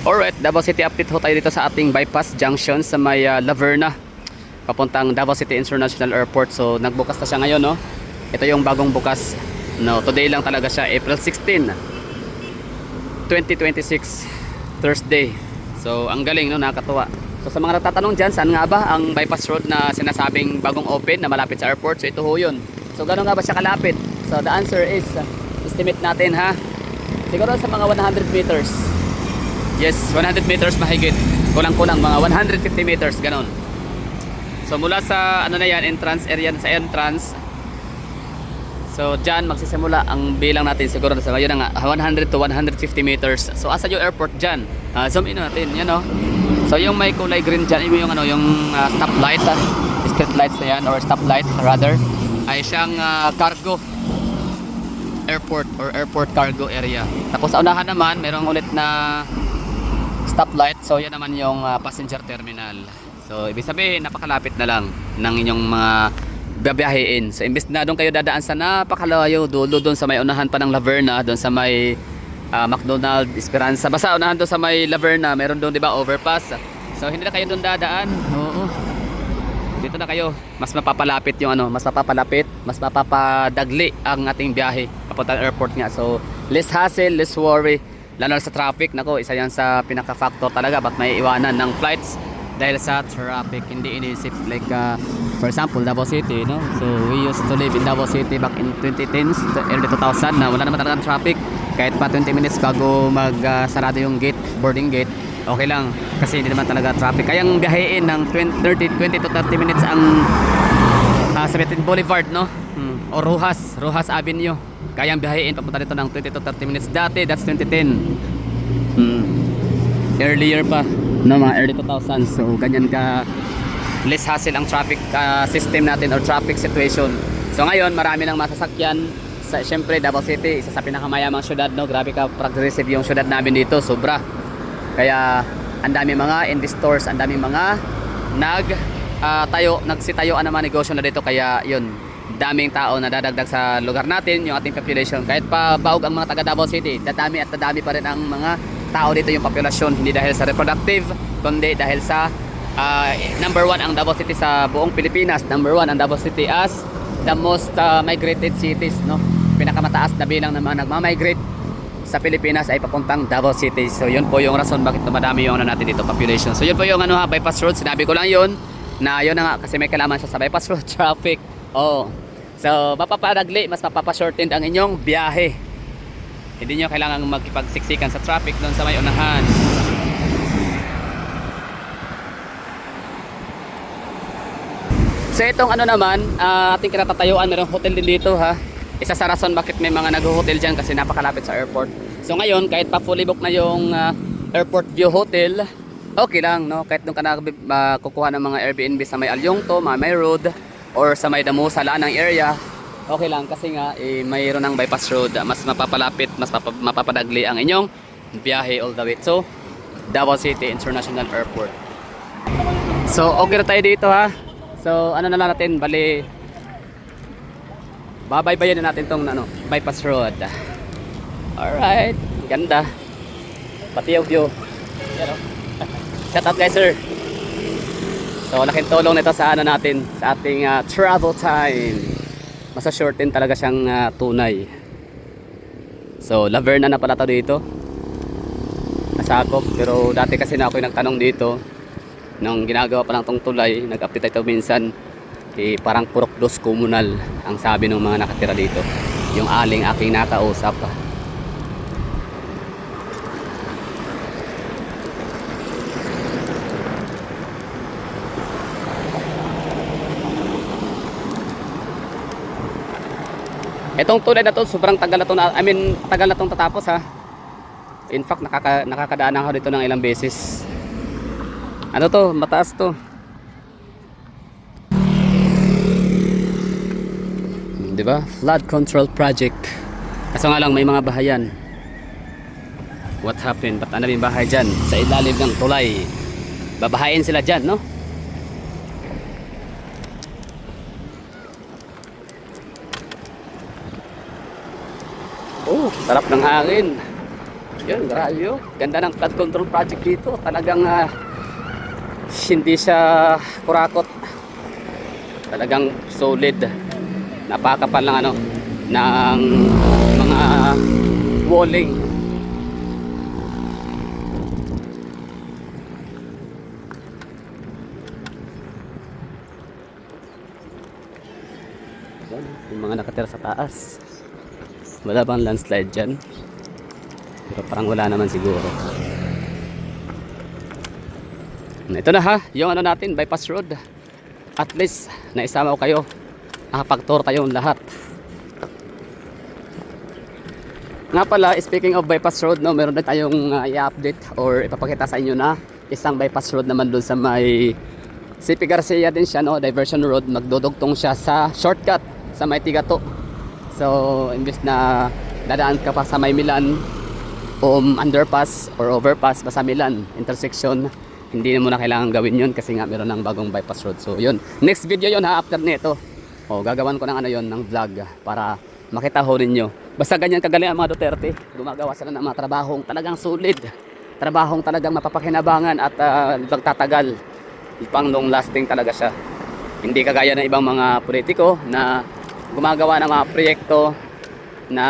Alright, Davao City update ho tayo dito sa ating bypass junction sa may Laverna papuntang Davao City International Airport. So nagbukas na siya ngayon, no? Ito yung bagong bukas. No, today lang talaga siya, April 16, 2026, Thursday. So ang galing, no, nakakatuwa. So sa mga nagtatanong diyan, saan nga ba ang bypass road na sinasabing bagong open na malapit sa airport? So ito ho 'yun. So gano'n nga ba siya kalapit? So the answer is estimate natin, ha. Siguro sa mga 100 meters. Yes, 100 meters mahigit. Kulang-kulang mga 150 meters, ganon. So mula sa ano na yan, entrance area, sa entrance. So dyan magsisimula ang bilang natin siguro sa ngayon nga 100 to 150 meters. So asa yung airport dyan? Zoom in natin, yan, no? So yung may kulay green dyan, yung ano, yung stoplight, street lights na yan, or stoplight rather, ay siyang cargo airport or airport cargo area. Tapos sa unahan naman, merong ulit na stoplight. So yan naman yung passenger terminal. So ibig sabihin napakalapit na lang ng inyong mga babiyahin. So imbes na doon kayo dadaan sa napakalayo dulo doon sa may unahan pa ng Laverna, doon sa may McDonald, Esperanza. Basta unahan doon sa may Laverna, meron doon 'di ba overpass. So hindi na kayo doon dadaan. Oo. Dito na kayo, mas mapapalapit yung ano, mas mapapalapit, mas mapapadagli ang ating biyahe papuntang airport nga. So less hassle, less worry. Lalo sa traffic, nako, isa yan sa pinaka-factor talaga ba't may iwanan ng flights dahil sa traffic. Hindi inisip like for example Davao City, no? So we used to live in Davao City back in 2010s, early 2000 na wala naman talagang traffic. Kahit pa 20 minutes bago mag sarado yung gate, boarding gate, okay lang kasi hindi naman talaga traffic. Kayang biyahein ng 20 to 30 minutes ang Sabitin Boulevard, no? O Rojas Avenue. Kayang biyahein papunta dito ng 20 to 30 minutes. Dati, that's 2010. Earlier pa, no, mga early 2000s. So ganyan ka less hassle ang traffic system natin or traffic situation. So ngayon, marami ng masasakyan sa, syempre, Davao City, isa sa pinakamayamang syudad, no? Grabe ka progressive yung syudad namin dito, sobra. Kaya ang dami mga investors, ang dami mga nagsitayuan ng mga negosyo na dito. Kaya yun, daming tao na dadagdag sa lugar natin, yung ating population. Kahit pa baog ang mga taga Davao City, dadami at dadami pa rin ang mga tao dito, yung population. Hindi dahil sa reproductive, kundi dahil sa number 1 ang Davao City sa buong Pilipinas. Number 1 ang Davao City as the most migrated cities, no? Pinakamataas na bilang ng mga nagmamigrate sa Pilipinas ay papuntang Davao City. So yun po yung rason bakit dumadami yung ano natin dito, population. So yun po yung ano, bypass road. Sinabi ko lang yun na yun na nga, kasi may kalaman siya sa bypass road traffic. Oh. So mapapadagli, mas mapapashorten ang inyong biyahe. Hindi nyo kailangan magkipagsiksikan sa traffic doon sa may unahan. So itong ano naman, ating kinatatayuan, mayroong hotel din dito, ha. Isa sa rason bakit may mga nag-hotel dyan, kasi napakalapit sa airport. So ngayon, kahit pa fully book na yung Airport View Hotel, okay lang, no? Kahit doon ka na kukuha ng mga Airbnb sa may Alyongto, Mamay Road, or sa may Damusa, Lanang area, okay lang kasi nga mayroon ng bypass road. Mas mapapalapit, mas mapapadagli ang inyong biyahe all the way to Davao City International Airport. So okay na tayo dito, ha. So ano na lang natin, bali babaybayan na natin tong ano, bypass road. Alright, ganda pati yung view. Shout out guys, sir. So laking tulong nito sa ano natin, sa ating travel time. Mas shorten talaga siyang tunay. So Laverna na pala to dito, nasakop. Pero dati kasi na ako yung nagtanong dito nung ginagawa pa lang tong tulay. Nag-update ito minsan, parang purok dos komunal ang sabi ng mga nakatira dito, yung aling aking nakausap. Itong tulay na to, sobrang tagal na to na, tagal na tong tatapos, ha. In fact, nakakadaan ako dito ng ilang beses. Ano to, mataas to. Diba? Flood control project. Kaso nga lang may mga bahayan. What happened? Ba't ano yung bahay dyan? Sa ilalim ng tulay. Babahayin sila dyan, no? Oh, sarap ng hangin. Yun, grabe oh. Ganda ng flood control project dito. Talagang hindi siya kurakot. Talagang solid. Napakapal ng ng mga walling. Yan, yung mga nakatira sa taas. Wala bang landslide dyan? Pero parang wala naman siguro. Ito na ha, yung natin, bypass road. At least, naisama ko kayo. Nakapag-tour tayong lahat. Nga pala, speaking of bypass road, no, meron na tayong i-update or ipapakita sa inyo na isang bypass road naman doon sa may CP Garcia din siya, no, diversion road. Magdudugtong siya sa shortcut sa may Tigato. So, imbes na dadaan ka pa sa may Milan underpass or overpass pa sa Milan intersection, hindi mo na kailangan gawin yun kasi nga meron ng bagong bypass road. So, yun. Next video yun ha, after nito. Gagawan ko ng yun, ng vlog para makita ho ninyo. Basta ganyan kagaling ang mga Duterte. Gumagawa sila ng mga trabahong talagang solid. Trabahong talagang mapapakinabangan at magtatagal. Pang long lasting talaga siya. Hindi kagaya ng ibang mga politiko na gumagawa ng mga proyekto na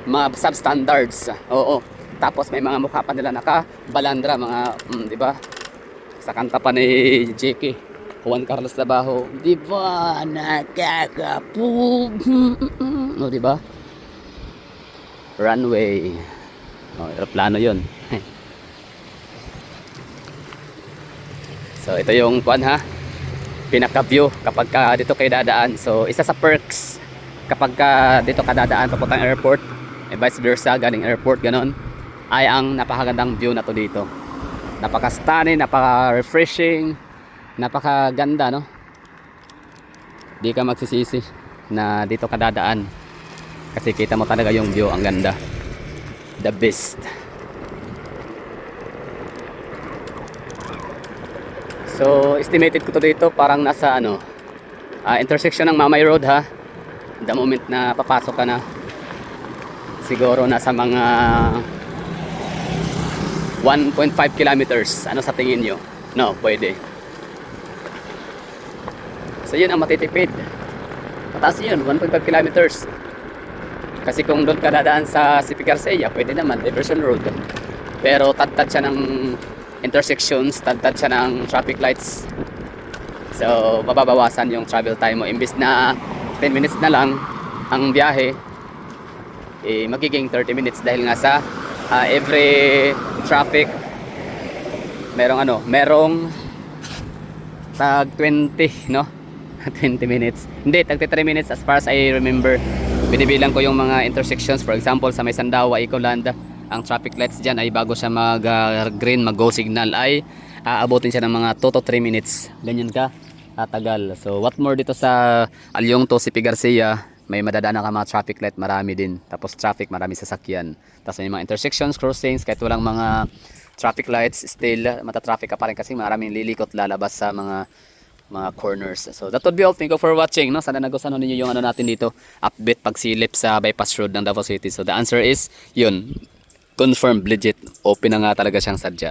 mga substandards. Oo. Tapos may mga mukha pa nila naka-balandra, mga, di ba? Sa kanta pa ni JK. Juan Carlos Labajo, di ba? Nakakapo. No, di ba? Runway. Aeroplano 'yon. So ito yung kuan ha. Pinaka-view kapag dito kayo dadaan. So isa sa perks kapag dito ka dadaan papuntang airport, vice versa galing airport ganon, ay ang napakagandang view na to dito. Napaka-stunning, napaka-refreshing, napakaganda, no? Di ka magsisisi na dito ka dadaan kasi kita mo talaga yung view, ang ganda. The best. So estimated ko to dito parang nasa intersection ng Mamay Road ha. The moment na papasok ka na, siguro nasa mga 1.5 kilometers. Ano sa tingin nyo? No, pwede. So yun ang matitipid. Pataas yun, 1.5 kilometers. Kasi kung doon ka dadaan sa CP Garcia, pwede naman, diversion road. Pero tad-tad siya ng intersections, tad-tad siya ng traffic lights. So mababawasan yung travel time mo. Imbis na 10 minutes na lang ang biyahe, magiging 30 minutes dahil nga sa every traffic merong tag 20, no? 20 minutes. Hindi, tag 3 minutes as far as I remember. Binibilang ko yung mga intersections. For example, sa may Sandawa, Ecoland, ang traffic lights dyan ay bago siya mag-green, mag-go signal ay aabutin siya ng mga 2 to 3 minutes. Ganyan ka tagal. So what more dito sa Alyong to CP Garcia, may madadaanan ka mga traffic light, marami din. Tapos traffic, marami sasakyan. Tapos may mga intersections, crossings, kahit walang mga traffic lights, still mata-traffic ka pa rin kasi maraming lilikot lalabas sa mga corners. So that would be all. Thank you for watching, no? Sana nagustuhan niyo yung natin dito, update pagsilip sa bypass road ng Davao City. So the answer is yun, confirmed, legit, open na nga talaga siyang sadya.